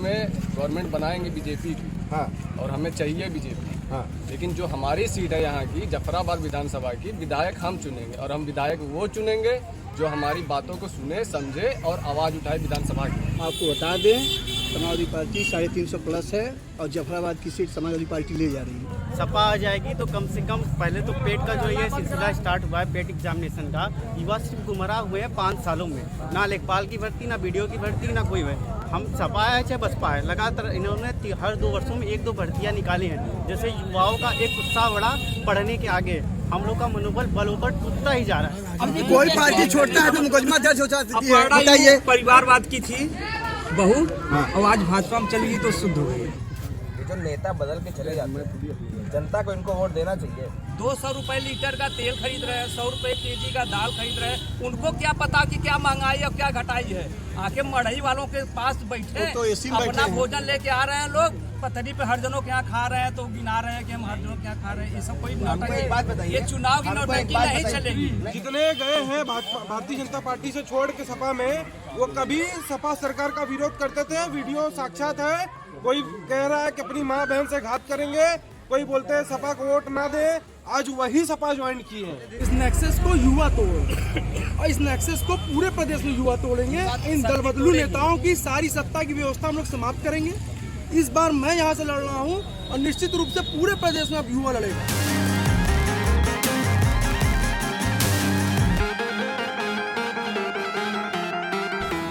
में गवर्नमेंट बनाएंगे बीजेपी की। हाँ। और हमें चाहिए बीजेपी। हाँ। लेकिन जो हमारी सीट है यहाँ की जफराबाद विधानसभा की, विधायक हम चुनेंगे और हम विधायक वो चुनेंगे जो हमारी बातों को सुने, समझे और आवाज़ उठाए विधानसभा की। आपको बता दें, समाजवादी पार्टी 350 प्लस है और जफराबाद की सीट समाजवादी पार्टी ले जा रही है। सपा आ जाएगी तो कम से कम पहले तो पेट का जो ये सिलसिला स्टार्ट हुआ है पेट एग्जामिनेशन का, युवा सिर्फ गुमराह हुए हैं 5 सालों में, ना लेखपाल की भर्ती, ना बीडीओ की भर्ती, ना कोई है। हम सपा है चाहे बसपा है, लगातार इन्होंने हर 2 वर्षों में 1-2 भर्तियाँ निकाली हैं, जैसे युवाओं का एक उत्साह बढ़ा पढ़ने के आगे, हम लोग का मनोबल बलोबल टूटता ही जा रहा है। अब कोई पार्टी छोड़ता है तो मुकदमा दर्ज हो जाती है। बताइए, परिवारवाद की थी बहू और आज भाजपा में चली गई तो शुद्ध हो गई। ये जो नेता बदल के चले जाते हैं, जनता को इनको वोट देना चाहिए। 200 रुपए लीटर का तेल खरीद रहे हैं, 100 रुपए केजी का दाल खरीद रहे हैं, उनको क्या पता कि क्या महंगाई और क्या घटाई है। आके मढ़ई वालों के पास बैठे तो एसी में अपना बैठे हैं। भोजन लेके आ रहे हैं, लोग पतरी पे हर जनों के यहाँ खा रहे हैं तो गिना रहे हैं कि हम हर जनों के यहाँ खा रहे हैं। ये सब कोई नौटंकी, ये चुनाव की नौटंकी नहीं चलेगी। जितने गए हैं भारतीय जनता पार्टी से छोड़ के सपा में, वो कभी सपा सरकार का विरोध करते थे। वीडियो साक्षात है, कोई कह रहा है कि अपनी माँ बहन से घात करेंगे, कोई बोलते हैं सपा को वोट ना दे। आज वही सपा ज्वाइन की है। इस नेक्सस को युवा तोड़ो और इस नेक्सस को पूरे प्रदेश में युवा तोड़ेंगे। इन दल बदलू नेताओं की सारी सत्ता की व्यवस्था हम लोग समाप्त करेंगे। इस बार मैं यहाँ से लड़ रहा हूँ और निश्चित रूप से पूरे प्रदेश में अब युवा लड़ेगा।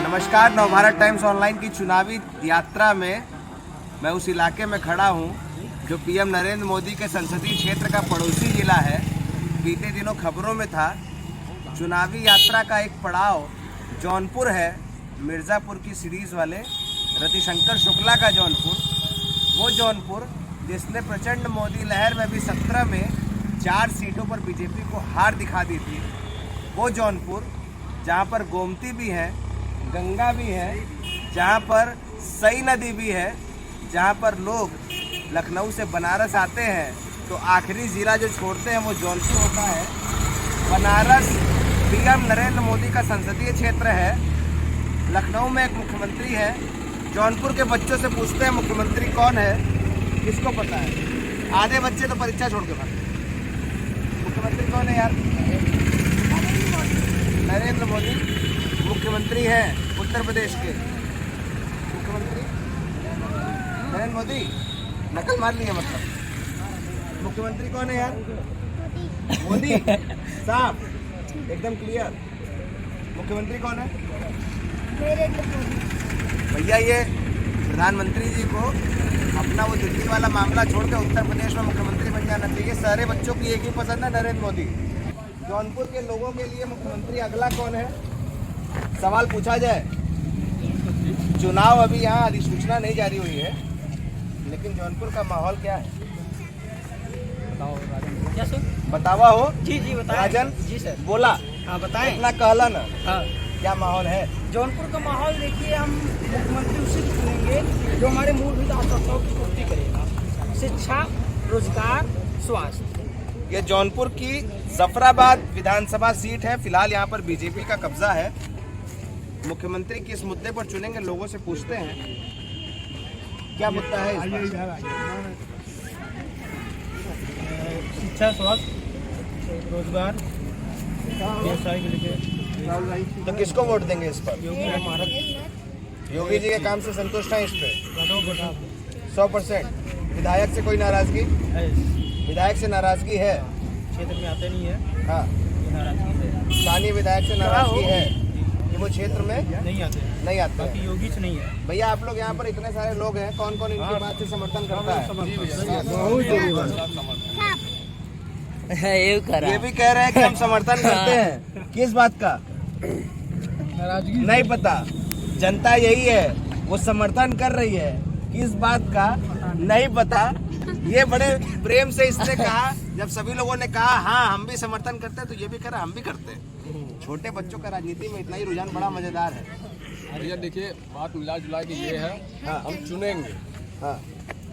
नमस्कार, नवभारत टाइम्स ऑनलाइन की चुनावी यात्रा में मैं उस इलाके में खड़ा हूं जो पीएम नरेंद्र मोदी के संसदीय क्षेत्र का पड़ोसी जिला है। बीते दिनों खबरों में था, चुनावी यात्रा का एक पड़ाव जौनपुर है, मिर्ज़ापुर की सीरीज़ वाले रतिशंकर शुक्ला का जौनपुर। वो जौनपुर जिसने प्रचंड मोदी लहर में भी 17 में 4 सीटों पर बीजेपी को हार दिखा दी थी। वो जौनपुर जहाँ पर गोमती भी है, गंगा भी है, जहाँ पर सई नदी भी है, जहाँ पर लोग लखनऊ से बनारस आते हैं तो आखिरी ज़िला जो छोड़ते हैं वो जौनपुर होता है। बनारस पीएम नरेंद्र मोदी का संसदीय क्षेत्र है। लखनऊ में एक मुख्यमंत्री है। जौनपुर के बच्चों से पूछते हैं मुख्यमंत्री कौन है, किसको पता है? आधे बच्चे तो परीक्षा छोड़ के भागते। मुख्यमंत्री कौन है यार? नरेंद्र मोदी मुख्यमंत्री हैं उत्तर प्रदेश के। मुख्यमंत्री नरेंद्र मोदी, नकल मार लिया मतलब। मुख्यमंत्री कौन है यार? मोदी साहब, एकदम क्लियर। मुख्यमंत्री कौन है? भैया ये प्रधानमंत्री जी को अपना वो दिल्ली वाला मामला छोड़कर उत्तर प्रदेश में मुख्यमंत्री बन जाना चाहिए। सारे बच्चों की एक ही पसंद है, नरेंद्र मोदी। जौनपुर के लोगों के लिए मुख्यमंत्री अगला कौन है? सवाल पूछा जाए। चुनाव अभी यहाँ अधिसूचना नहीं जारी हुई है, लेकिन जौनपुर का माहौल क्या है? क्या सर? बतावा हो। जी बताएं। राजन जी सर, बोला। हाँ बताएं। इतना कहला ना। हाँ, क्या माहौल है जौनपुर का माहौल देखिए, हम मुख्यमंत्री उसे चुनेंगे जो हमारे मूलभूत आवश्यकताओं की पूर्ति करेगा। शिक्षा, रोजगार, स्वास्थ्य। ये जौनपुर की जफराबाद विधानसभा सीट है। फिलहाल यहाँ पर बीजेपी का कब्जा है। मुख्यमंत्री किस मुद्दे पर चुनेंगे, लोगों से पूछते हैं क्या मुद्दा है इस बार? शिक्षा, स्वास्थ्य, रोजगार, व्यवसाय के लिए। तो किसको वोट देंगे इस पर? योगी जी के काम से संतुष्ट हैं इस पे 100%? विधायक से कोई नाराजगी? विधायक से नाराजगी है? क्षेत्र में आते नहीं है। हाँ, स्थानीय विधायक से नाराजगी है कि वो क्षेत्र में नहीं आते, नहीं आते हैं। योगी से नहीं है। भैया आप लोग यहाँ पर इतने सारे लोग हैं, कौन कौन इनकी बात से समर्थन करता है? ये भी कह रहे हैं कि हम समर्थन करते हैं। किस बात का? नाराजगी नहीं पता। जनता यही है, वो समर्थन कर रही है। किस बात का नहीं पता। ये बड़े प्रेम से इसने कहा। जब सभी लोगों ने कहा हाँ हम भी समर्थन करते हैं, तो ये भी कह रहा हम भी करते हैं। छोटे बच्चों का राजनीति में इतना ही रुझान बड़ा मजेदार है। भैया देखिए, बात मिला जुला के ये है, हम चुनेंगे। हाँ।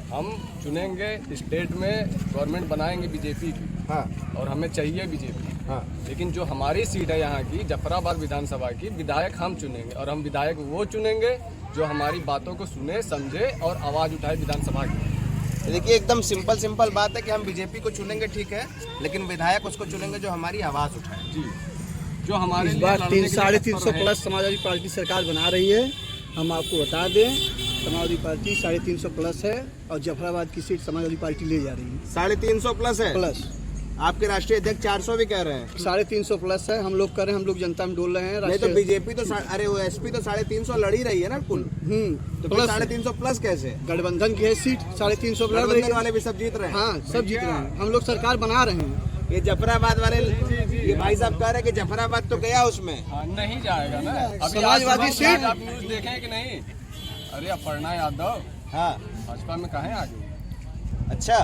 हम चुनेंगे, स्टेट में गवर्नमेंट बनाएंगे बीजेपी की। हाँ। और हमें चाहिए बीजेपी। हाँ। लेकिन जो हमारी सीट है यहाँ की जफराबाद विधानसभा की, विधायक हम चुनेंगे और हम विधायक वो चुनेंगे जो हमारी बातों को सुने, समझे और आवाज़ उठाए विधानसभा की। देखिए एकदम सिंपल बात है कि हम बीजेपी को चुनेंगे, ठीक है, लेकिन विधायक उसको चुनेंगे जो हमारी आवाज़ उठाए। जी, जो हमारे इस लिए बार लड़ने के लिए 350 तत्पर हैं। प्लस समाजवादी पार्टी सरकार बना रही है। हम आपको बता दें, समाजवादी पार्टी 350 प्लस है और जफराबाद की सीट समाजवादी पार्टी ले जा रही है 350 प्लस है। प्लस। आपके राष्ट्रीय अध्यक्ष 400 भी कह रहे हैं। 350 प्लस है। हम लोग कर रहे हैं, हम लोग जनता में डोल रहे हैं। नहीं तो बीजेपी तो अरे वो एसपी तो 350 लड़ी रही है ना कुल, तो प्लस 350 प्लस कैसे? गठबंधन की है सीट 350 प्लस। गठबंधन वाले भी सब जीत रहे हैं। हाँ, सब जीत रहे हैं। हम लोग सरकार बना रहे हैं। ये जफराबाद वाले ये भाई साहब कह रहे हैं कि जफराबाद तो गया उसमें। हाँ, नहीं जाएगा ना। अभी समाजवादी आज सीट- आप न्यूज़ देखें कि नहीं? अरे अपर्णा यादव हाँ, भाजपा में कहाँ है आगे? अच्छा,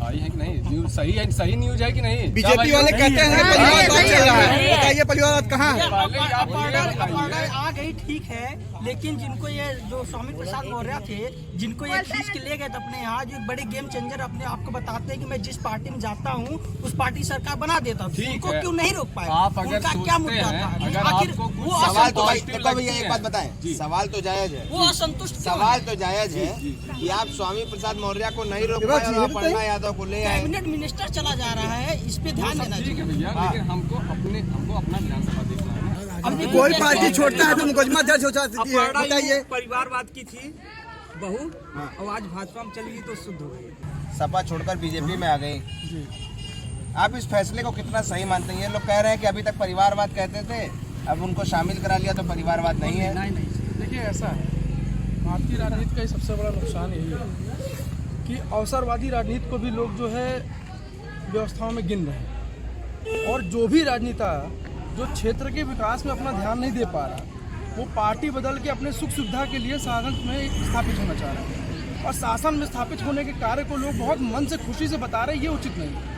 आई है कि नहीं? न्यूज़ सही है, सही न्यूज़ है कि नहीं? बीजेपी वाले कहते हैं परिवारवाद चल रहा है। बताइए परिवारवाद कहाँ है? पहले ही आप बोलिए, बताइए। आ गई ठीक है, लेकिन जिनको ये जो स्वामी प्रसाद मौर्य थे, जिनको ये खींच के ले गए थे अपने यहाँ, जो एक बड़े गेम चेंजर अपने आप को बताते हैं कि मैं जिस पार्टी में जाता हूँ उस पार्टी सरकार बना देता हूँ, ठीक उनको है। क्यों नहीं रोक पाए? आप अगर उनका क्या सोचते मुद्दा हैं, था? अगर आखिर आपको कुछ वो सवाल तो भाई असंतुष्ट देखो भैया एक बात बताएं, सवाल तो जायज है। वो असंतुष्ट क्यों है? सवाल तो जायज है कि आप स्वामी प्रसाद मौर्य को नहीं रोक पाए और अपर्णा यादव को ले आए। कैबिनेट मिनिस्टर चला जा रहा है, इस पे ध्यान देना ठीक चाहिए। है भैया, लेकिन हमको अपना विधानसभा देखना है ना। अब देखिए, कोई पार्टी छोड़ता है तो मुकदमा दर्ज हो जाती है। अपर्णा बताइए। परिवारवाद की थी बहू, और आज भाजपा में चली गई तो शुद्ध हो गई। सपा छोड़कर बीजेपी में आ गई। आप इस फैसले को कितना सही मानते हैं? ये लोग कह रहे हैं कि अभी तक परिवारवाद कहते थे, अब उनको शामिल करा लिया तो परिवारवाद नहीं है। देखिए ऐसा है, भारतीय राजनीति का ही सबसे बड़ा नुकसान यही है कि अवसरवादी राजनीति को भी लोग जो है व्यवस्थाओं में गिन रहे हैं, और जो भी राजनेता जो क्षेत्र के विकास में अपना ध्यान नहीं दे पा रहा, वो पार्टी बदल के अपने सुख सुविधा के लिए शासन में स्थापित होना चाह रहा है, और शासन में स्थापित होने के कार्य को लोग बहुत मन से खुशी से बता रहे हैं, ये उचित नहीं है।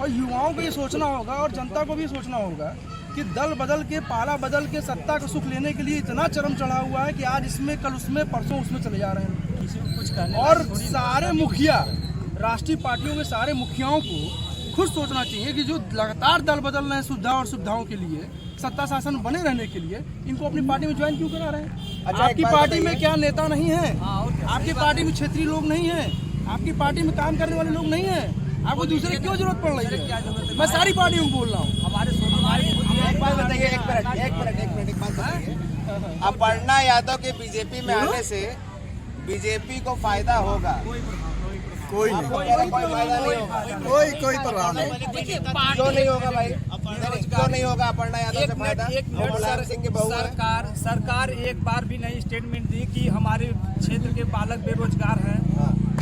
और युवाओं को ये सोचना होगा और जनता को भी सोचना होगा कि दल बदल के, पाला बदल के सत्ता का सुख लेने के लिए इतना चरम चढ़ा हुआ है कि आज इसमें, कल उसमें, परसों उसमें चले जा रहे हैं। और सारे मुखिया, राष्ट्रीय पार्टियों के सारे मुखियाओं को खुद सोचना चाहिए कि जो लगातार दल बदल रहे हैं सुविधा और सुविधाओं के लिए, सत्ता शासन बने रहने के लिए, इनको अपनी पार्टी में ज्वाइन क्यों करा रहे हैं? अच्छा, आपकी एक बात पार्टी में बताइए। क्या नेता नहीं है? आपकी पार्टी में क्षेत्रीय लोग नहीं है? आपकी पार्टी में काम करने वाले लोग नहीं है? आपको दूसरे क्यों जरूरत पड़ रही है? मैं सारी पार्टियों को बोल रहा हूँ। एक बात बताइए, एक मिनट एक बात बताइए। अपर्णा यादव के बीजेपी में आने से बीजेपी को फायदा होगा? कोई नहीं, आपको कह रहे कोई फायदा नहीं होगा? कोई परवाह नहीं। देखिए, क्यों नहीं होगा भाई? क्यों नहीं होगा अपर्णा यादव से फायदा? और मुलायम सिंह की बहू है। सरकार एक बार भी नहीं स्टेटमेंट दी कि हमारे क्षेत्र के बालक बेरोजगार हैं,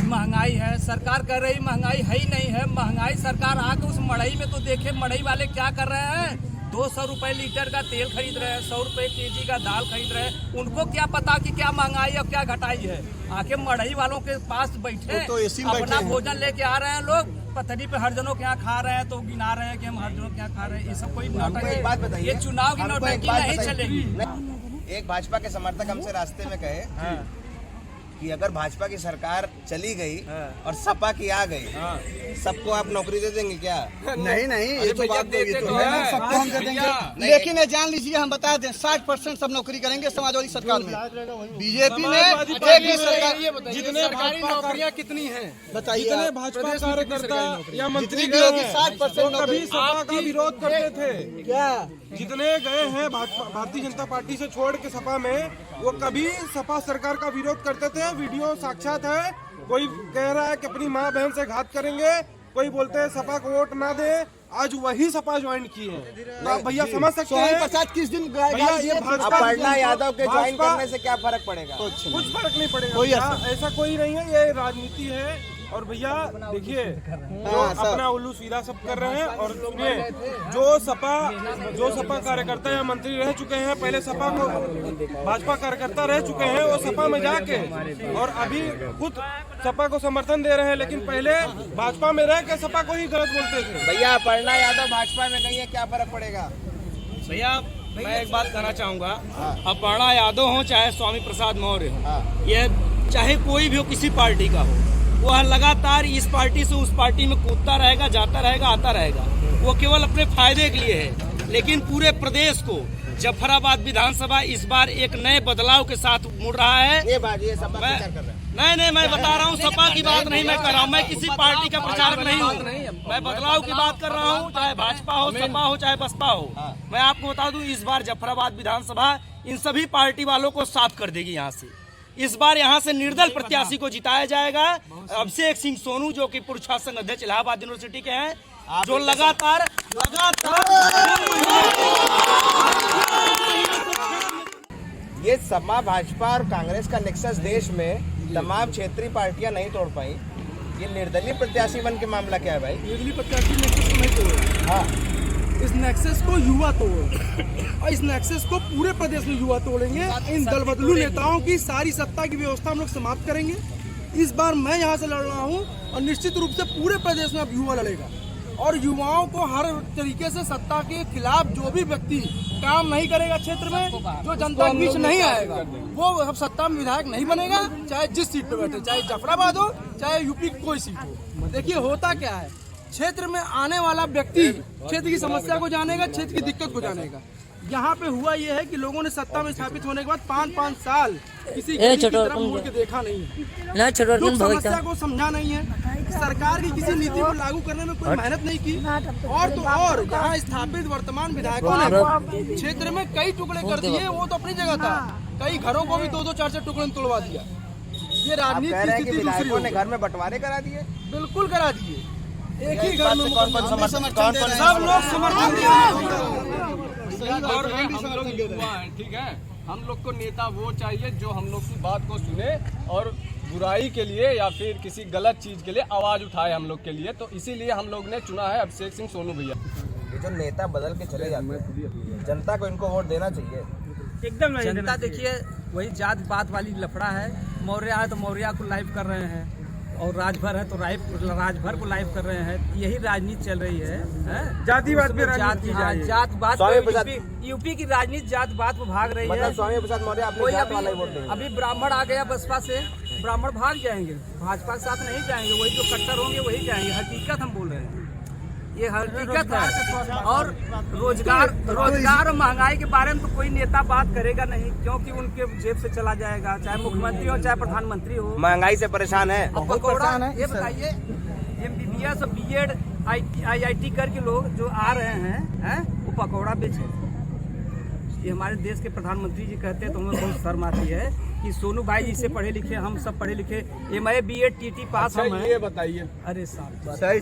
महंगाई है। सरकार कह रही महंगाई है ही नहीं है। महंगाई सरकार आके उस मड़ई में तो देखे, मड़ई वाले क्या कर रहे हैं? 200 रुपए लीटर का तेल खरीद रहे हैं, 100 रुपए केजी का दाल खरीद रहे हैं। उनको क्या पता कि क्या महंगाई और क्या घटाई है? आके मड़ई वालों के पास बैठे, वो तो एसी में अपना बैठे हैं। भोजन लेके आ रहे हैं लोग, पतरी पे हर जनों के यहाँ खा रहे हैं, तो गिना रहे हैं कि हम हर जनों के यहाँ खा रहे हैं। ये सब कोई हमको नाटक एक बात है। बताइए, ये चुनाव की हमको एक नौटंकी बात नहीं बताइए। चलेगी। नहीं, एक भाजपा के समर्थक हमसे रास्ते में कहे कि अगर भाजपा की सरकार चली गई और सपा की आ गई, सबको आप नौकरी दे देंगे क्या? नहीं नहीं, ये तो बात ये तो है ना, सबको हम दे देंगे। लेकिन ये जान लीजिए, हम बता दें 60% सब नौकरी करेंगे समाजवादी सरकार में। बीजेपी में एक ही सरकार। जितने भाजपा कितनी हैं? बताइए जितने आप। भाजपा कार्यकर्ता या मंत्री जितनी भी गए होगी, हैं, 60% वो कभी नौकरी। सपा का विरोध करते थे। क्या जितने गए हैं भारतीय जनता पार्टी से छोड़ के सपा में, वो कभी सपा सरकार का विरोध करते थे। वीडियो साक्षात है। कोई कह रहा है कि अपनी माँ बहन से घात करेंगे, कोई बोलते हैं सपा को वोट ना दे। आज वही सपा ज्वाइन किए हैं। आप भैया समझ सकते स्वामी हैं? प्रसाद किस दिन भैया ये भाजपा अपर्णा यादव के ज्वाइन भाजपा- करने से क्या फर्क पड़ेगा? कुछ फर्क नहीं पड़ेगा। कोई भैया, ऐसा कोई नहीं है, ये राजनीति है। और भैया देखिए, जो अपना उल्लू सीधा सब कर रहे हैं। और सुनिए, जो सपा कार्यकर्ता या मंत्री रह चुके हैं, पहले सपा को भाजपा कार्यकर्ता रह चुके हैं, वो सपा में जाके और अभी खुद सपा को समर्थन दे रहे हैं, लेकिन पहले भाजपा में रह के सपा को ही गलत बोलते थे। भैया अपर्णा यादव भाजपा में गई है, क्या फर्क पड़ेगा? भैया मैं एक बात कहना चाहूँगा, अपर्णा यादव हो चाहे स्वामी प्रसाद मौर्य हो, ये चाहे कोई भी हो, किसी पार्टी का हो, वह लगातार इस पार्टी से उस पार्टी में कूदता रहेगा, जाता रहेगा, आता रहेगा। वो केवल अपने फायदे के लिए है, लेकिन पूरे प्रदेश को जफराबाद विधानसभा इस बार एक नए बदलाव के साथ मुड़ रहा है। ये सपा प्रचार कर रहे हैं। नहीं, मैं बता रहा हूँ, सपा की बात नहीं मैं कर रहा हूँ, मैं किसी पार्टी का प्रचारक नहीं हूँ, मैं बदलाव की बात कर रहा हूँ, चाहे भाजपा हो, सपा हो, चाहे बसपा हो। मैं आपको बता दूं, इस बार जफराबाद विधानसभा इन सभी पार्टी वालों को साफ कर देगी यहाँ से। इस बार यहाँ से निर्दल प्रत्याशी को जिताया जाएगा। अभिषेक सिंह सोनू जो कि पूर्व छात्र संघ अध्यक्ष इलाहाबाद यूनिवर्सिटी के हैं, जो लगातार ये सपा, भाजपा और कांग्रेस का नेक्सस देश में तमाम क्षेत्रीय पार्टियां नहीं तोड़ पाई। ये निर्दलीय प्रत्याशी बन के मामला क्या है भाई? निर्दलीय प्रत्याशी नेक्सस को नहीं तोड़, हाँ, इस नेक्सस को युवा तोड़, और इस नेक्सस को पूरे प्रदेश में युवा तोड़ेंगे। इन दल बदलू नेताओं की सारी सत्ता की व्यवस्था हम लोग समाप्त करेंगे। इस बार मैं यहाँ से लड़ रहा हूँ और निश्चित रूप से पूरे प्रदेश में अब युवा लड़ेगा, और युवाओं को हर तरीके से सत्ता के खिलाफ जो भी व्यक्ति काम नहीं करेगा क्षेत्र में, जो जनता के बीच नहीं आएगा, वो अब सत्ता में विधायक नहीं बनेगा, चाहे जिस सीट पे बैठे, चाहे जफराबाद हो, चाहे यूपी की कोई सीट हो। देखिए होता क्या है, क्षेत्र में आने वाला व्यक्ति क्षेत्र की समस्या को जानेगा, क्षेत्र की दिक्कत को जानेगा। यहाँ पे हुआ ये है कि लोगों ने सत्ता में स्थापित होने के बाद 5-5 साल किसी की तरफ मुड़ के देखा नहीं है, लोग समस्या को समझा नहीं है, सरकार की किसी नीति को लागू करने में कोई मेहनत नहीं की, और तो और यहाँ स्थापित वर्तमान विधायकों ने क्षेत्र में कई टुकड़े कर दिए। वो तो अपनी जगह था, कई घरों को भी 2-2, 4-4 टुकड़े में तोड़वा दिया। ये राजनीति की विधायकों ने घर में बंटवारे करा दिए, बिल्कुल करा दिए। एक ही घर में सब लोग समर्थन और हम लोग युवा हैं, ठीक है। हम लोग को नेता वो चाहिए जो हम लोग की बात को सुने और बुराई के लिए या फिर किसी गलत चीज के लिए आवाज उठाए हम लोग के लिए। तो इसीलिए हम लोग ने चुना है अभिषेक सिंह सोनू भैया। ये जो नेता बदल के चले जाते हैं, जनता को इनको वोट देना चाहिए। एकदम जनता देखिए वही जात पात वाली लफड़ा है। मौर्य है तो मौर्य को लाइव कर रहे हैं, और राजभर है तो राजभर को लाइव कर रहे हैं। यही राजनीति चल रही है, जातिवाद पे जात बात यूपी की राजनीति जात बात पर भाग रही है। स्वामी प्रसाद मौर्य आपने जात वाला वोट देंगे। अभी ब्राह्मण आ गया बसपा से, ब्राह्मण भाग जाएंगे, भाजपा के साथ नहीं जाएंगे, वही जो कट्टर होंगे वही जाएंगे। हकीकत हम बोल रहे हैं, ये हकीकत है। और रोजगार और महंगाई के बारे में तो कोई नेता बात करेगा नहीं, क्योंकि उनके जेब से चला जाएगा, चाहे मुख्यमंत्री हो चाहे प्रधानमंत्री हो। महंगाई से परेशान है। पकौड़ा ये बताइए, MBBS और BEd IIT करके लोग जो आ रहे हैं वो पकौड़ा बेचे। ये हमारे देश के प्रधानमंत्री जी कहते हैं तो हमें बहुत शर्म आती है कि सोनू भाई जी से पढ़े लिखे, हम सब पढ़े लिखे, MA BEd TT पास हम हैं। ये बताइए, अरे साहब सही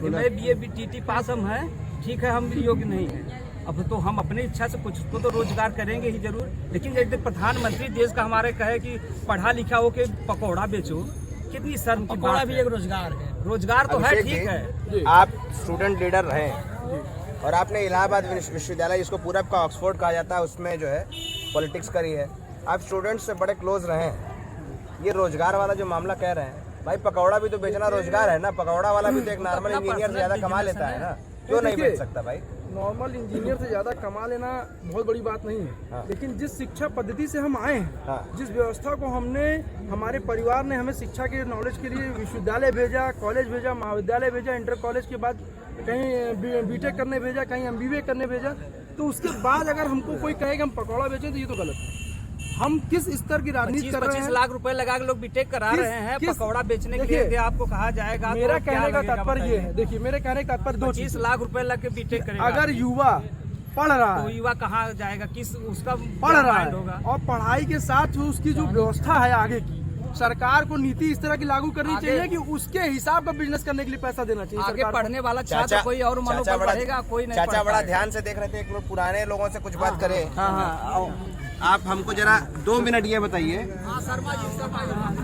MA BEd TT पास हम हैं, ठीक है, हम योग्य नहीं हैं। अब तो हम अपनी इच्छा से कुछ तो रोजगार करेंगे ही जरूर, लेकिन यदि प्रधानमंत्री देश का हमारे कहे कि पढ़ा लिखा हो के पकौड़ा बेचो, कितनी शर्म की बात है। भी एक रोजगार है, रोजगार तो है, ठीक है। आप स्टूडेंट लीडर रहे और आपने इलाहाबाद विश्वविद्यालय, जिसको पूरब का ऑक्सफोर्ड कहा जाता है, उसमें जो है पॉलिटिक्स करी है। आप स्टूडेंट्स से बड़े क्लोज रहे हैं। ये रोजगार वाला जो मामला कह रहे हैं, भाई पकौड़ा भी तो बेचना रोजगार है ना। पकौड़ा वाला भी तो एक नॉर्मल इंजीनियर से ज्यादा कमा लेता है ना, क्यों नहीं बेच सकता भाई? नॉर्मल इंजीनियर से ज्यादा कमा लेना बहुत बड़ी बात नहीं है। हाँ। लेकिन जिस शिक्षा पद्धति से हम आए हैं, हाँ। जिस व्यवस्था को हमने, हमारे परिवार ने हमें शिक्षा के नॉलेज के लिए विश्वविद्यालय भेजा, कॉलेज भेजा, महाविद्यालय भेजा, इंटर कॉलेज के बाद कहीं बीटेक करने भेजा, कहीं MBA करने भेजा, तो उसके बाद अगर हमको कोई कहेगा हम पकौड़ा बेचें तो ये तो गलत है। हम किस स्तर की राजनीति कर रहे हैं? 25 लाख रुपए लगा के लोग बीटेक करा रहे हैं पकौड़ा बेचने के लिए। आपको कहा जाएगा, मेरा कहने का तात्पर्य ये है, देखिए मेरे कहने का तात्पर्य 25 लाख रुपए लग के बीटेक करेगा। अगर युवा पढ़ रहा है तो युवा कहाँ जाएगा, किस उसका पढ़ रहा है होगा, और पढ़ाई के साथ उसकी जो व्यवस्था है आगे की, सरकार को नीति इस तरह की लागू करनी चाहिए कि उसके हिसाब का बिजनेस करने के लिए पैसा देना चाहिए। आगे पढ़ने वाला छात्र कोई और मनोबल बढ़ेगा, कोई नहीं। चाचा बड़ा ध्यान से देख रहे थे, एक लोग पुराने लोगों से कुछ बात करें। आप हमको जरा 2 मिनट ये बताइए,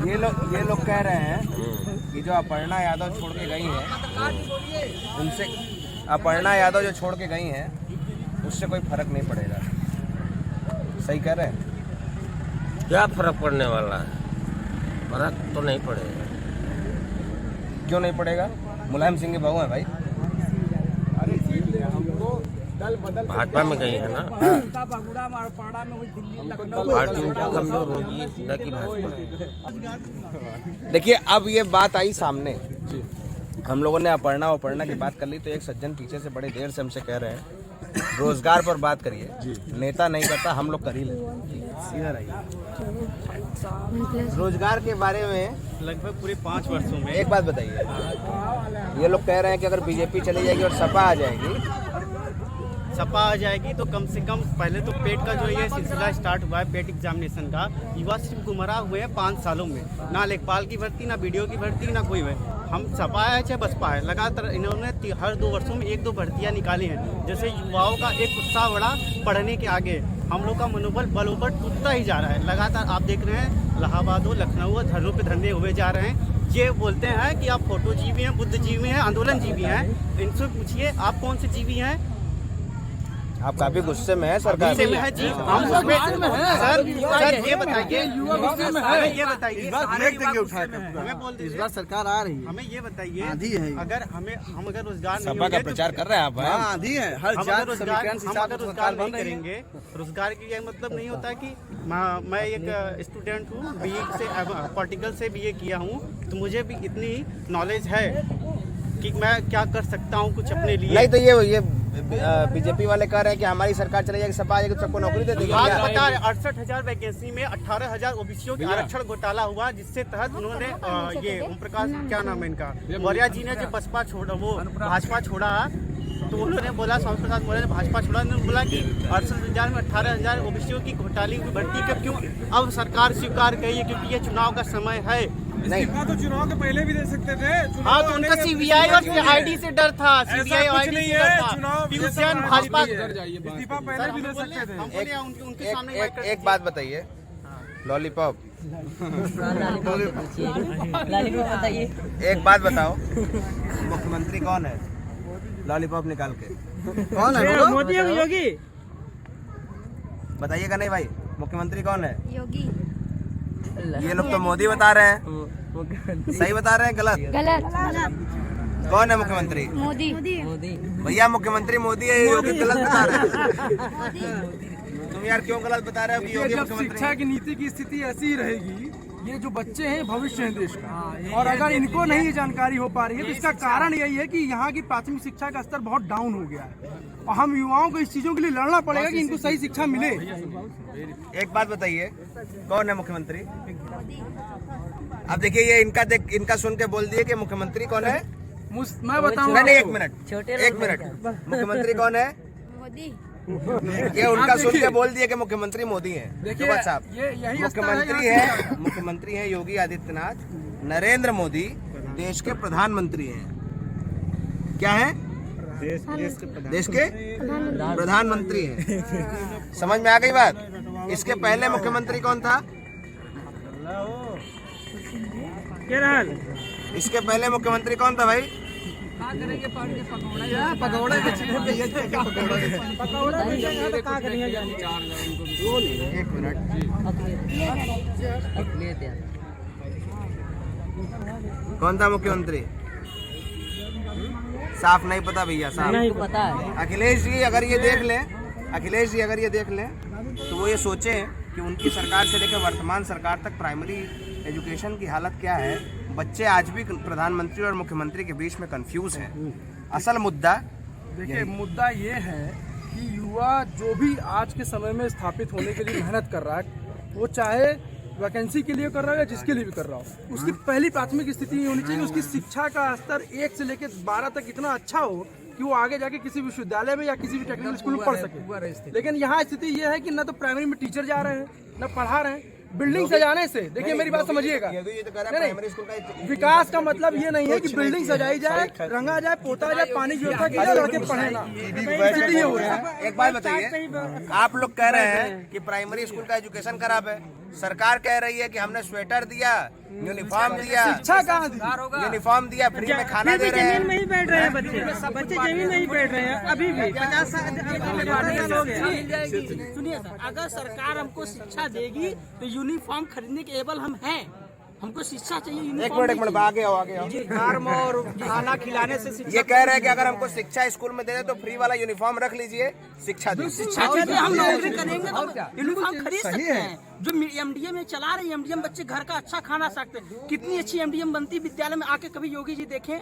ये लोग कह रहे हैं कि जो अपर्णा यादव छोड़ के गई हैं, उनसे अपर्णा यादव जो छोड़ के गई हैं, उससे कोई फर्क नहीं पड़ेगा। सही कह रहे हैं? क्या फर्क पड़ने वाला है? फर्क तो नहीं पड़ेगा। क्यों नहीं पड़ेगा? मुलायम सिंह के बहू है भाई। भाजपा में गई है ना, पार्टी कमजोर होगी न कि भाजपा। देखिए अब ये बात आई सामने, हम लोगों ने अपर्णा की बात कर ली, तो एक सज्जन पीछे से बड़े देर से हमसे कह रहे हैं रोजगार पर बात करिए। नेता नहीं करता, हम लोग कर ही लेते। सीधा रहिए। रोजगार के बारे में लगभग पूरे 5 वर्षों में एक बात बताइए, ये लोग कह रहे हैं कि अगर बीजेपी चली जाएगी और सपा आ जाएगी, सपा आ जाएगी तो कम से कम पहले तो पेट का जो ये सिलसिला स्टार्ट हुआ है पेट एग्जामिनेशन का, युवा सिर्फ गुमराह हुए हैं 5 सालों में। ना लेखपाल की भर्ती, ना बीडीओ की भर्ती, ना कोई है। हम सपा है चाहे बसपा है, लगातार इन्होंने हर 2 वर्षों में 1-2 भर्तियां निकाली हैं। जैसे युवाओं का एक उत्साह बढ़ा पढ़ने के आगे, हम लोग का मनोबल बलोबर टूटता ही जा रहा है। लगातार आप देख रहे हैं इलाहाबाद हो, लखनऊ हो, धरनों पे धरने हुए जा रहे हैं। ये बोलते हैं कि आप फोटो जीवी हैं, बुद्ध जीवी हैं, आंदोलन जीवी हैं। इनसे पूछिए आप कौन से जीवी हैं? आप काफी गुस्से में है सरकार गुस्से में है जी। हम सर ये बताइए, ये बताइए हमें बोल दीजिए, इस बार सरकार आ रही है, हमें ये बताइए आंधी है। अगर हम अगर रोजगार नहीं सपा का होंगे प्रचार कर रहे हैं आप। आंधी है, हर हम जात अगर रोजगार समीकरण से हिसाब से रोजगार सरकार नहीं बन रही है। करेंगे, रोजगार के लिए मतलब नहीं होता कि मैं एक स्टूडेंट हूँ, बीए से पॉलिटिकल से बीए किया हूँ, तो मुझे भी इतनी नॉलेज है कि मैं क्या कर सकता हूँ कुछ अपने लिए। नहीं तो ये बीजेपी वाले कह रहे हैं कि हमारी सरकार चली जाएगी, सपा आ जाएगी तो सबको नौकरी दे देगी। आज पता है 68,000 वैकेंसी में 18,000 ओबीसीओं के आरक्षण घोटाला हुआ, जिससे तहत उन्होंने ये ओम प्रकाश क्या नाम है इनका, मौर्य जी ने जो बसपा छोड़ा, वो भाजपा छोड़ा, तो उन्होंने बोला, स्वामी प्रसाद मौर्य ने भाजपा छोड़ा, उन्होंने बोला कि 68,000 में 18,000 ओबीसीओं की घोटाली हुई भर्ती के क्यों अब सरकार स्वीकार करी है, क्योंकि ये चुनाव का समय है। इस्तीफा तो चुनाव के पहले भी दे सकते थे। हाँ, तो उनका सीबीआई और सीआईडी से डर था, सीबीआई और आईडी से डर था। पीयूष जैन भाजपा इस्तीफा पहले भी दे सकते थे। हम बोले उनके सामने एक बात बताइए, लॉलीपॉप बताइए। एक बात बताओ, मुख्यमंत्री कौन है? लॉलीपॉप निकाल के कौन है? मोदी है योगी? बताइएगा नहीं भाई, मुख्यमंत्री कौन है? योगी। ये लोग तो मोदी बता रहे हैं, सही बता रहे हैं गलत? गलत। कौन है मुख्यमंत्री? मोदी। भैया मुख्यमंत्री मोदी है, योगी गलत बता रहे हैं। तुम यार क्यों गलत बता रहे हो कि योगी जब मुख्यमंत्री? शिक्षा की नीति की स्थिति ऐसी ही रहेगी, ये जो बच्चे हैं भविष्य है देश का, और अगर इनको नहीं ये जानकारी हो पा रही है तो इसका कारण यही है कि यहाँ की प्राथमिक शिक्षा का स्तर बहुत डाउन हो गया है, और हम युवाओं को इस चीजों के लिए लड़ना पड़ेगा कि इनको सही शिक्षा मिले। एक बात बताइए, कौन है मुख्यमंत्री? अब देखिए ये इनका सुन के बोल दिए कि मुख्यमंत्री कौन है। मैं बताऊँ? नहीं, एक मिनट, मुख्यमंत्री कौन है? मोदी। ये उनका सुन के बोल दिए कि मुख्यमंत्री मोदी हैं। देखिए साहब, मुख्यमंत्री है योगी आदित्यनाथ, नरेंद्र मोदी देश के प्रधानमंत्री हैं। क्या है? देश के प्रधानमंत्री हैं। समझ में आ गई बात? इसके पहले मुख्यमंत्री कौन था? इसके पहले मुख्यमंत्री कौन था भाई? पकौड़ा एक मिनट, कौन था मुख्यमंत्री? साफ नहीं पता भैया, साफ नहीं पता है। अखिलेश जी अगर ये देख लें तो वो ये सोचे कि उनकी सरकार से लेकर वर्तमान सरकार तक प्राइमरी एजुकेशन की हालत क्या है। बच्चे आज भी प्रधानमंत्री और मुख्यमंत्री के बीच में कंफ्यूज हैं। असल मुद्दा देखिए, मुद्दा ये है कि युवा जो भी आज के समय में स्थापित होने के लिए मेहनत कर रहा है, वो चाहे वैकेंसी के लिए कर रहा है या जिसके लिए भी कर रहा हो, उसकी पहली प्राथमिक स्थिति ये होनी चाहिए उसकी शिक्षा का स्तर 1 से लेकर 12 तक इतना अच्छा हो कि वो आगे जाके किसी विश्वविद्यालय में या किसी भी टेक्निकल स्कूल में पढ़ सके। लेकिन यहाँ स्थिति ये है कि न तो प्राइमरी में टीचर जा रहे हैं, न पढ़ा रहे हैं। बिल्डिंग सजाने से, देखिए मेरी बात समझिएगा, विकास का मतलब ये नहीं है कि बिल्डिंग सजाई जाए, रंगा जाए, पोता जाए, पानी की व्यवस्था की जाए, लड़के पढ़े ना। स्थिति ये हो रहा है। एक बात बताइए, आप लोग कह रहे हैं कि प्राइमरी स्कूल का एजुकेशन खराब है, सरकार कह रही है कि हमने स्वेटर दिया, यूनिफॉर्म दिया, शिक्षा कहाँ दी? यूनिफॉर्म दिया, फ्री में खाना दे रहे हैं। नहीं बैठ रहे हैं बच्चे जमीन नहीं बैठ रहे हैं अभी भी 50 साल। सुनिए सर, अगर सरकार हमको शिक्षा देगी तो यूनिफॉर्म खरीदने के एबल हम हैं। हमको शिक्षा चाहिए, एक मिनट आगे आओ। फार्म और खाना खिलाने से ये कह रहे हैं कि अगर हमको शिक्षा स्कूल में दे दे तो फ्री वाला यूनिफॉर्म रख लीजिए, शिक्षा दे। शिक्षा चाहिए, हम नौकरी करेंगे तो यूनिफॉर्म खरीद सकते हैं। जो एमडीएम में चला रहे हैं, एमडीएम बच्चे घर का अच्छा खाना सकते हैं। कितनी अच्छी एमडीएम बनती, विद्यालय में आके कभी योगी जी देखें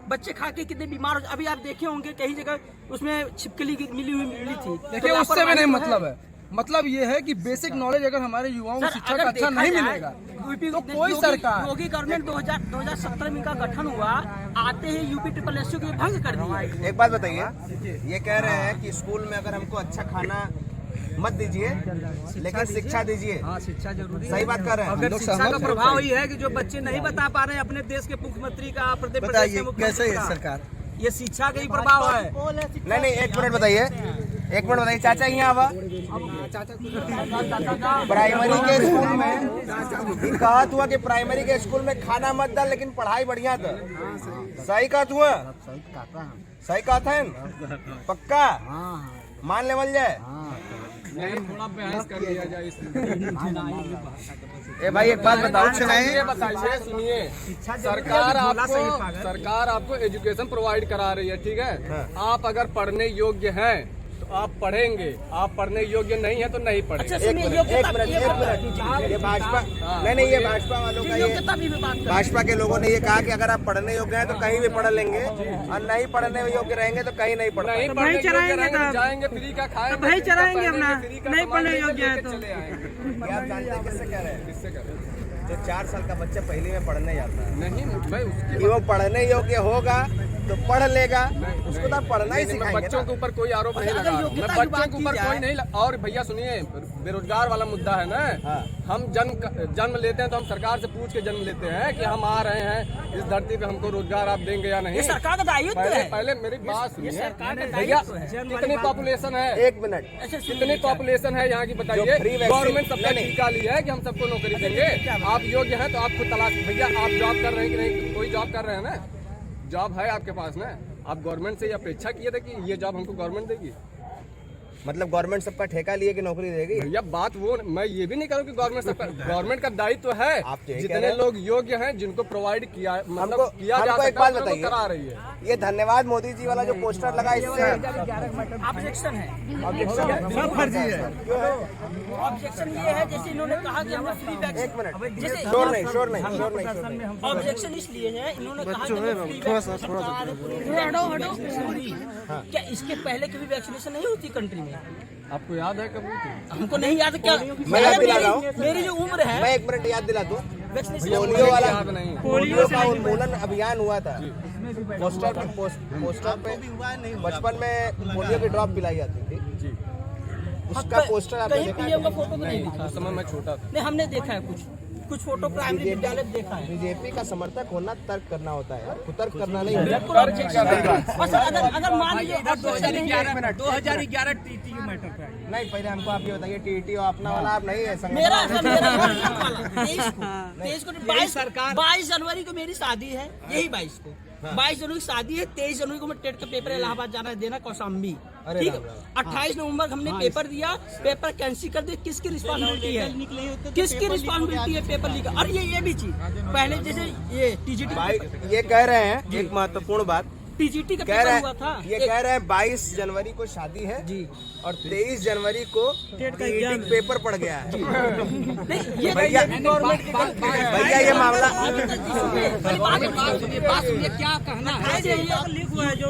बच्चे खा के कितने बीमार हो। अभी आप देखे होंगे कई जगह उसमें छिपकली मिली थी। देखिए उससे भी नहीं मतलब है, मतलब ये है कि बेसिक नॉलेज अगर हमारे युवाओं को शिक्षा का अच्छा नहीं मिलेगा तो कोई सरकार, योगी गवर्नमेंट 2017 में का गठन हुआ, आते ही यूपी ट्रिपल एसयू को भंग कर दिया। एक बात बताइए, ये कह रहे हैं कि स्कूल में अगर हमको अच्छा खाना मत दीजिए लेकिन शिक्षा दीजिए। हाँ, शिक्षा जरूरी सही बात कर रहे हैं। अगर शिक्षा का प्रभाव ये है कि जो बच्चे नहीं बता पा रहे हैं अपने देश के मुख्यमंत्री का, प्रदेश के मुख्यमंत्री का, सरकार, ये शिक्षा का ही प्रभाव है। नहीं, एक मिनट बताइए, चाचा यहाँ आवा। प्राइमरी के स्कूल में कहा हुआ कि प्राइमरी के स्कूल में खाना मत डाल लेकिन पढ़ाई बढ़िया था। सही कहा हुआ, सही कहा था पक्का मान लेवल जाए। नहीं, थोड़ा बहस कर लिया जाए ए भाई एक बात बताओ, बताइए, सुनिए, सरकार आपको एजुकेशन प्रोवाइड करा रही है, ठीक है। आप अगर पढ़ने योग्य हैं तो आप पढ़ेंगे, आप पढ़ने योग्य नहीं है तो नहीं पढ़ेंगे। एक मिनट, ये भाजपा नहीं, ये भाजपा वालों का, ये भाजपा के लोगों ने ये कहा कि अगर आप पढ़ने योग्य हैं तो कहीं भी पढ़ लेंगे और नहीं पढ़ने योग्य रहेंगे तो कहीं नहीं पढ़ नहीं पढ़ने योग्य रहेंगे, जाएंगे फ्री का खाएंगे, भाई चलाएंगे अपना, नहीं पढ़ने योग्य है तो। आप जानते हैं किससे कह रहे हैं? किससे कह रहे हैं? जो 4 साल का बच्चा पहली में पढ़ने जाता है, नहीं भाई, कि वो पढ़ने योग्य होगा तो पढ़ लेगा, उसको तो पढ़ना ही सिखाएंगे। बच्चों के ऊपर कोई आरोप नहीं लगा, मैं बच्चों के ऊपर कोई नहीं। और भैया सुनिए, बेरोजगार वाला मुद्दा है ना, हम जन्म लेते हैं तो हम सरकार से पूछ के जन्म लेते हैं कि हम आ रहे हैं इस धरती पे, हमको रोजगार आप देंगे या नहीं। सरकार का दायित्व है। पहले मेरी बात सुनिए भैया, कितनी पॉपुलेशन है? 1 मिनट, कितनी पॉपुलेशन है यहाँ की बताइए। गवर्नमेंट सबका टीका लिया है कि हम सबको नौकरी देंगे, आप योग्य हैं तो आप खुद तलाश। भैया आप जॉब कर रहे हैं कि नहीं? कोई जॉब कर रहे हैं ना, जॉब है आपके पास ना, आप गवर्नमेंट से ये अपेक्षा किए थे कि ये जॉब हमको गवर्नमेंट देगी। मतलब गवर्नमेंट सबका ठेका लिए कि नौकरी देगी? भैया बात वो, मैं ये भी नहीं करूँ कि गवर्नमेंट का दायित्व है, जितने लोग योग्य हैं जिनको प्रोवाइड किया, मतलब किया जा सकता है, एक बात बताइए, करा रही है। ये धन्यवाद मोदी जी वाला जो पोस्टर लगा, इससे ऑब्जेक्शन है, सब फर्जी है। ऑब्जेक्शन ये है जैसे इन्होंने कहा कि हमें फ्री वैक्सीन। एक मिनट, शोर नहीं। ऑब्जेक्शन इसलिए है, इन्होंने कहा कि हमें फ्री वैक्सीन। क्या इसके पहले कभी वैक्सीनेशन नहीं होती कंट्री में? आपको याद है कभी? हमको नहीं याद। क्या मैं याद दिला रहा हूँ, मेरी जो उम्र है, मैं 1 मिनट याद दिला दूं। वैक्सीनेशन पोलियो वाला, याद नहीं। पोलियो का उन्मूलन अभियान हुआ था, पोस्टर पे बचपन में पोलियो की ड्रॉप पिलाई जाती थी, उसका पोस्टर आपने कहीं देखा? पीएम का फोटो तो नहीं दिखा। उस समय मैं छोटा था। नहीं, हमने देखा है कुछ फोटो प्राइमरी विद्यालय देखा है। बीजेपी का समर्थक होना तर्क करना होता है, कुतर्क करना नहीं होता। अगर मान लीजिए 2011 टीटी मैटर पे नहीं, पहले हमको आप ये बताइए, टीटी अपना वाला आप नहीं है संगठन? मेरा 22 जनवरी को मेरी शादी है, यही 22 को 22 जनवरी की शादी है। 23 जनवरी को मैं टेट का पेपर इलाहाबाद जाना है देना, कौशाम्बी, ठीक है। 28 नवंबर हमने पेपर दिया, पेपर कैंसिल कर दिया। किसकी रिस्पॉन्सिबिलिटी है? किसकी रिस्पॉन्सिबिलिटी है पेपर लीक? और ये भी चीज पहले जैसे ये टीजीटी, ये कह रहे हैं एक महत्वपूर्ण बात, टीजीटी का पेपर हुआ था। ये कह रहे हैं 22 जनवरी को शादी है जी और 23 जनवरी को टीटी पेपर पड़ गया है। भैया ये मामला क्या कहना है? लीक हुआ है जो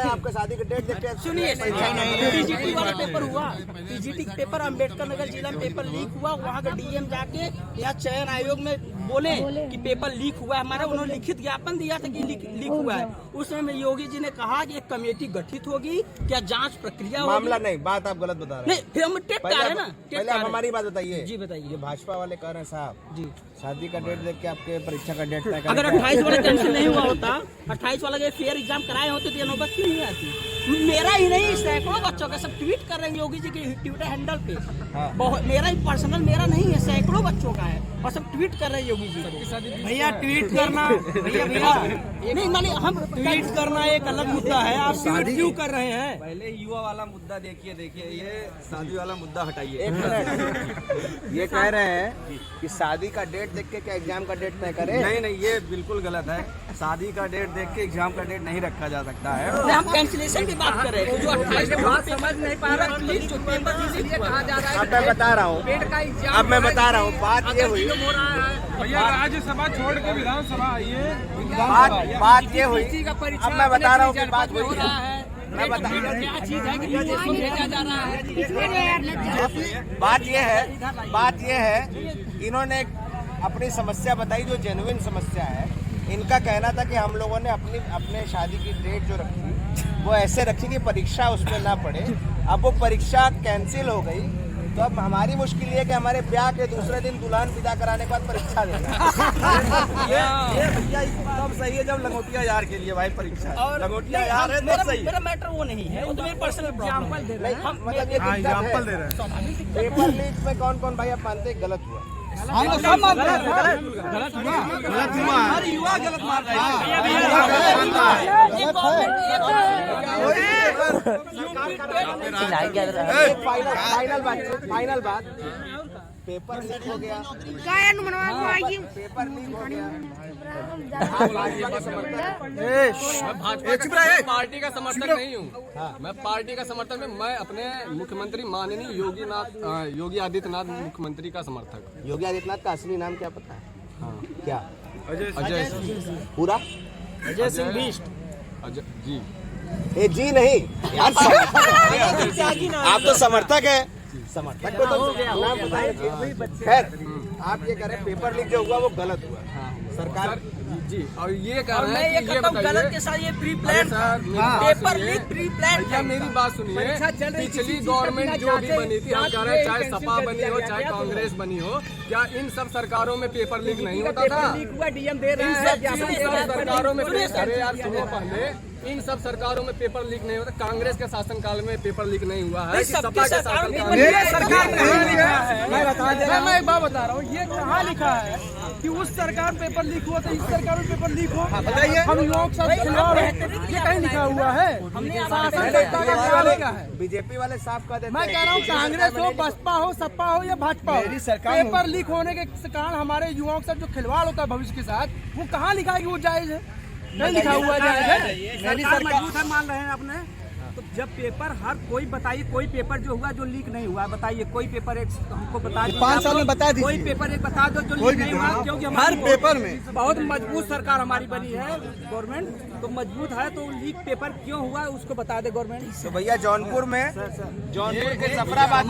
आपका शादी का डेट देख के सुनिए, टीजीटी वाला पेपर हुआ, टीजीटी पेपर अम्बेडकर नगर जिला में पेपर लीक हुआ। वहाँ का डीएम जाके यहाँ चयन आयोग में बोले कि पेपर लीक हुआ है हमारा, उन्होंने लिखित ज्ञापन दिया था कि लीक हुआ है। उस समय योगी जी ने कहा कि एक कमेटी गठित होगी, क्या जांच प्रक्रिया मामला नहीं, बात आप गलत बता रहे हैं। नहीं, फिर हम टेट का है ना। पहले आप हमारी बात बताइए जी, बताइए। ये भाजपा वाले कह रहे हैं साहब जी, शादी का डेट देख के आपके परीक्षा का डेट तय अगर 28 वाला कैंसिल नहीं हुआ होता, 28 वाला के फेयर एग्जाम कराए होते तो ये नौबत क्यों नहीं आती? मेरा ही नहीं, सैकड़ों बच्चों का सब ट्वीट कर रहे हैं योगी जी के ट्विटर हैंडल पे। बहुत, मेरा ही पर्सनल मेरा नहीं है, सैकड़ों बच्चों का है और सब ट्वीट कर रहे हैं योगी जी को। भैया ट्वीट करना, भैया नहीं माने हम ट्वीट करना एक अलग मुद्दा है, आप ट्वीट क्यों कर रहे हैं? पहले युवा वाला मुद्दा देखिए, ये शादी वाला मुद्दा हटाइए। एक मिनट, ये कह रहे हैं कि शादी का डेट देख के क्या एग्जाम का डेट तय करें? नहीं, ये बिल्कुल गलत है। शादी का डेट देख के एग्जाम का डेट नहीं रखा जा सकता है। हम कैंसिलेशन की बात कर रहे थे, जो 28 समझ नहीं पा रहा, प्लीज जो पेपर कहा जा रहा है। अब मैं बता रहा हूँ, बात ये हुई। भैया राज्यसभा छोड़ के विधानसभा आइए। बात ये हुई, अब मैं बता रहा हूँ कि बात हुई है। मैं बता क्या चीज है कि विदेशों में भेजा जा रहा है? बात ये है इन्होंने अपनी समस्या बताई जो जेन्युइन समस्या है। इनका कहना था कि हम लोगों ने अपने शादी की डेट जो रखी वो ऐसे रखी कि परीक्षा उसमें ना पड़े। अब वो परीक्षा कैंसिल हो गई, तो अब हमारी मुश्किल ये है कि हमारे ब्याह के दूसरे दिन दुल्हन विदा कराने के बाद परीक्षा देना। ये भैया तब सही है जब लंगोटिया यार के लिए भाई परीक्षा, लंगोटिया यार है तब सही। मेरा मैटर वो नहीं है, वो तो मेरे पर्सनल एग्जांपल दे रहे हैं। मतलब ये एग्जाम्पल दे रहे हैं। पेपर लीक में कौन कौन भाई आप मानते हैं गलत हुआ? हम लोग सब मानते हैं गलत हुआ। हमारे युवा गलत मान रहे हैं। फाइनल बात पेपर लीक हो गया। पेपर लीक हो गया। मैं पार्टी का समर्थक नहीं हूँ। मैं पार्टी का समर्थक नहीं, मैं अपने मुख्यमंत्री माननीय योगी आदित्यनाथ मुख्यमंत्री का समर्थक। योगी आदित्यनाथ का असली नाम क्या पता है? हाँ। क्या? अजय सिंह। पूरा? अजय सिंह बिष्ट। अजय जी। ए जी नहीं यार, आप तो समर्थक है। समर्थक को तो नाम बताइए। खैर आप ये कह रहे हैं पेपर लीक जो हुआ वो गलत हुआ। सरकार जी और ये कह रहे मैं हैं ये कि कहता हूँ गलत के साथ ये प्री प्लान था। पेपर लीक प्री प्लान भैया मेरी बात सुनिए। पिछली गवर्नमेंट जो भी बनी थी, हम कह रहे हैं चाहे सपा बनी हो चाहे कांग्रेस बनी हो, क्या इन सब सरकारों में पेपर लीक नहीं होता था? डीएम दे रहा है। सरकारों में अरे यार सुनो पहले, इन सब सरकारों में पेपर लीक नहीं होता। कांग्रेस के शासनकाल में पेपर लीक नहीं हुआ है। सपा के शासनकाल में मैं एक बात बता रहा हूँ, ये कहाँ लिखा है कि उस सरकार में पेपर लीक हुआ तो इस सरकार में पेपर लीक हो? बताइए। हम लोग सब खिलाफ हैं, ये कहीं लिखा हुआ है? बीजेपी वाले साफ कर देते हैं। मैं कह रहा हूँ कांग्रेस हो, बसपा हो, सपा हो या भाजपा हो, पेपर लीक होने के कारण हमारे युवाओं के साथ जो खिलवाड़ होता है भविष्य के साथ, वो कहाँ लिखा है कि वो जायज है? नहीं लिखा हुआ जायज है। सरकार मजबूत है मान रहे हैं अपने। तो जब पेपर हर कोई बताइए, कोई पेपर जो हुआ जो लीक नहीं हुआ, बताइए कोई पेपर एक हमको बता दीजिए। 5 साल में बता दीजिए। कोई पेपर एक बता दो जो लीक नहीं हुआ, क्योंकि हमारे पेपर में बहुत मजबूत सरकार हमारी बनी है। गवर्नमेंट तो मजबूत है, तो लीक पेपर क्यों हुआ उसको बता दे गवर्नमेंट। तो भैया जौनपुर के जफराबाद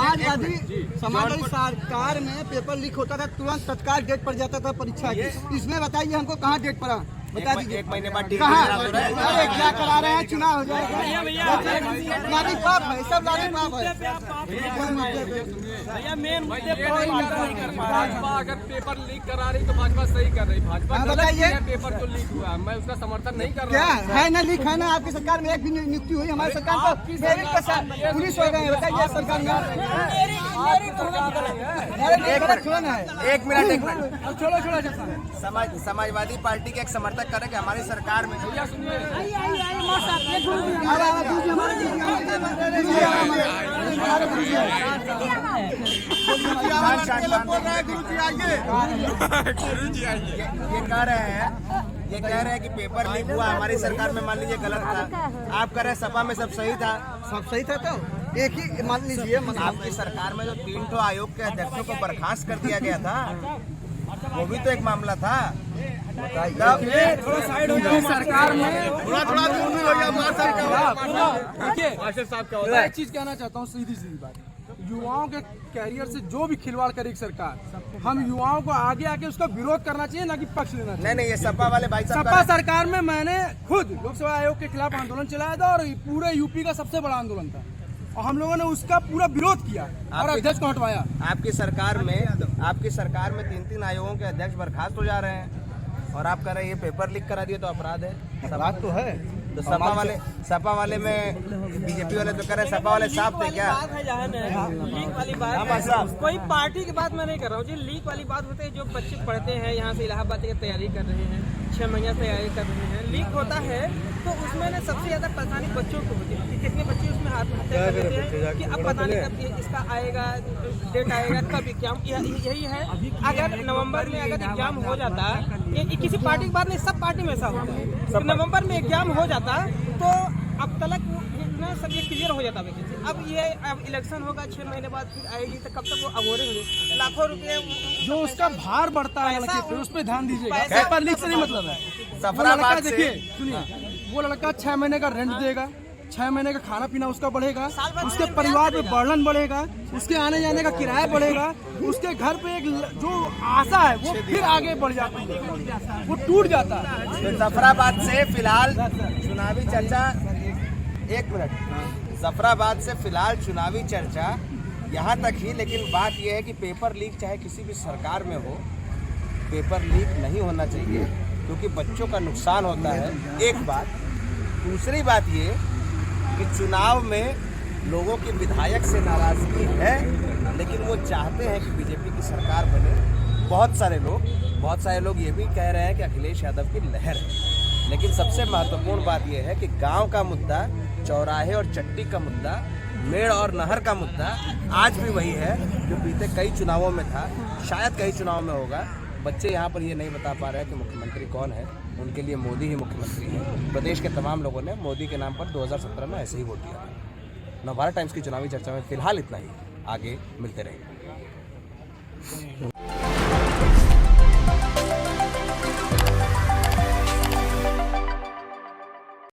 समाजवादी सरकार में पेपर लीक होता था, तुरंत तत्काल डेट पड़ जाता था परीक्षा की। इसमें बताइए हमको कहाँ डेट पड़ा? बता दीजिए। 1 महीने बाद कहाँ? अरे क्या करा रहे हैं? चुनाव हो जाएगा। लाली पाप है, सब लाली पाप है। भैया मेन भाजपा अगर पेपर लीक करा रही तो भाजपा सही कर रही। भाजपा बताइए पेपर तो लीक हुआ है, मैं उसका समर्थन नहीं कर रहा। क्या है ना लीक है ना? आपकी सरकार में एक भी नियुक्ति हुई? हमारी सरकार को मेरिट के साथ पुलिस हो गए हैं। बताइए सरकार में एक मिनट छोड़ो समाजवादी पार्टी के एक समर्थक करे कि हमारी सरकार में ये कह रहे हैं कि पेपर लीक हुआ हमारी सरकार में, मान लीजिए गलत था। आप कह रहे हैं सपा में सब सही था। सब सही था तो एक ही मान लीजिए आपकी सरकार में जो 3 ठो आयोग के अध्यक्षों को बर्खास्त कर दिया गया था, वो भी तो एक मामला था। सरकार में एक चीज कहना चाहता हूँ, सीधी बात, युवाओं के कैरियर से जो भी खिलवाड़ करेगी सरकार, हम युवाओं को आगे आके उसका विरोध करना चाहिए, ना कि पक्ष लेना चाहिए। नहीं ये सपा वाले भाई साहब, सपा सरकार में मैंने खुद लोकसभा आयोग के खिलाफ आंदोलन चलाया था और पूरे यूपी का सबसे बड़ा आंदोलन था और हम लोगों ने उसका पूरा विरोध किया और अध्यक्ष को हटवाया। आपकी सरकार में 3 आयोगों के अध्यक्ष बर्खास्त हो जा रहे हैं और आप कह रहे हैं ये पेपर लीक करा दिए तो अपराध है। अपराध तो है। तो सपा वाले में बीजेपी वाले तो कह रहे सपा वाले साफ थे क्या? लीक वाली बात कोई पार्टी की बात मैं नहीं कर रहा हूँ जी। लीक वाली बात होती है, जो बच्चे पढ़ते हैं यहाँ से इलाहाबाद की तैयारी कर रहे हैं, 6 महीने तैयारी कर रहे हैं, लीक होता है तो उसमें ना सबसे ज्यादा परेशानी बच्चों को होती है कि कितने बच्चे उसमें आत्महत्या कर देते हैं कि अब पता नहीं कब इसका आएगा, डेट आएगा, कब एग्जाम। यही है, अगर नवंबर में अगर एग्जाम हो जाता, ये किसी पार्टी की बात नहीं, सब पार्टी में ऐसा होता है, नवंबर में एग्जाम हो जाता तो अब तक ना सब ये क्लियर हो जाता वैकेंसी। अब इलेक्शन होगा 6 महीने बाद फिर आएगी तो कब तक वो अगोरेंगे लाखों रुपए जो उसका भार बढ़ता है लड़के पे उस पर ध्यान दीजिएगा। पैसा- पेपर लीक से नहीं मतलब है। वो लड़का देखिए सुनिए, वो लड़का 6 महीने का रेंट देगा, 6 महीने का खाना पीना उसका बढ़ेगा, उसके परिवार पे बर्डन बढ़ेगा, उसके आने जाने का किराया बढ़ेगा, उसके घर पे एक जो आशा है वो फिर आगे बढ़ जाती है, वो टूट जाता है। तो जफराबाद से फिलहाल चुनावी चर्चा, एक मिनट, जफराबाद से फिलहाल चुनावी चर्चा यहाँ तक ही। लेकिन बात यह है कि पेपर लीक चाहे किसी भी सरकार में हो, पेपर लीक नहीं होना चाहिए क्योंकि बच्चों का नुकसान होता है, एक बात। दूसरी बात ये कि चुनाव में लोगों की विधायक से नाराजगी है, लेकिन वो चाहते हैं कि बीजेपी की सरकार बने। बहुत सारे लोग ये भी कह रहे हैं कि अखिलेश यादव की लहर है। लेकिन सबसे महत्वपूर्ण बात यह है कि गांव का मुद्दा, चौराहे और चट्टी का मुद्दा, मेड़ और नहर का मुद्दा आज भी वही है जो बीते कई चुनावों में था, शायद कई चुनाव में होगा। बच्चे यहाँ पर ये नहीं बता पा रहे हैं कि मुख्यमंत्री कौन है, उनके लिए मोदी ही मुख्यमंत्री है। प्रदेश के तमाम लोगों ने मोदी के नाम पर 2017 में ऐसे ही वोट दिया था। नवभारत टाइम्स की चुनावी चर्चा में फिलहाल इतना ही, आगे मिलते रहेंगे।